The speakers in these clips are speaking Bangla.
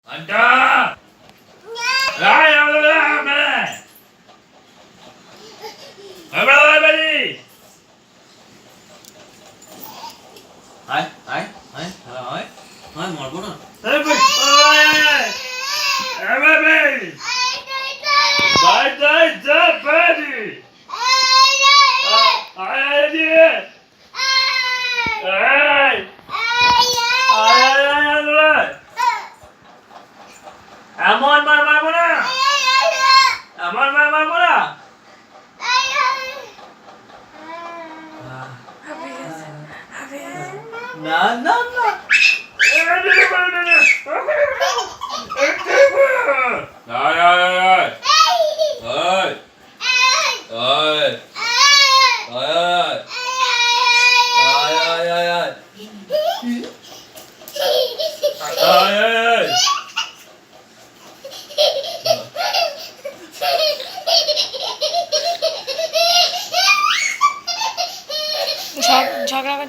Anda! Ay, háblame. Háblame. Ay, মারবো না। Háblame. Vai, pede. Ai, এমন মার মারবো না, এমন মার মারবো না। না না না ঝগড়া কর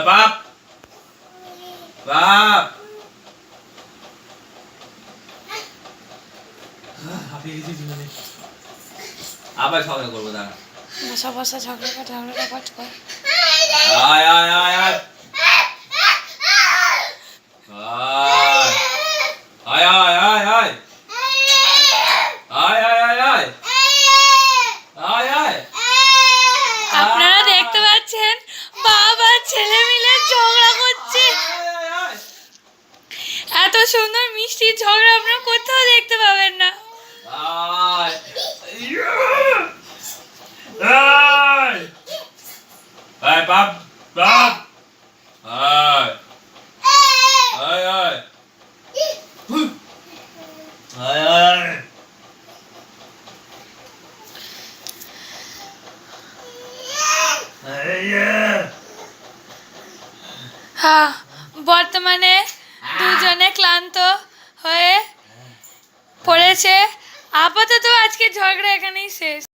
বাপ আবার ঝগড়া করবো দাঁড়া বসা বসা ঝগড়া কর আয় আয় আয় আয় আয় আয় আয় আয় আয় আয় আয় আয় আয় আয় আপনারা দেখতে পাচ্ছেন বাবা ছেলে মিলে ঝগড়া করছে। এত সুন্দর মিষ্টি ঝগড়া আপনারা কোথাও দেখতে পাবেন না। আয় আয় আয় বাপ আয় আয় আয় আয় আয় হ্যাঁ, বর্তমানে দুজনে ক্লান্ত হয়ে পড়েছে। আপাতত আজকে ঝগড়া এখানেই শেষ।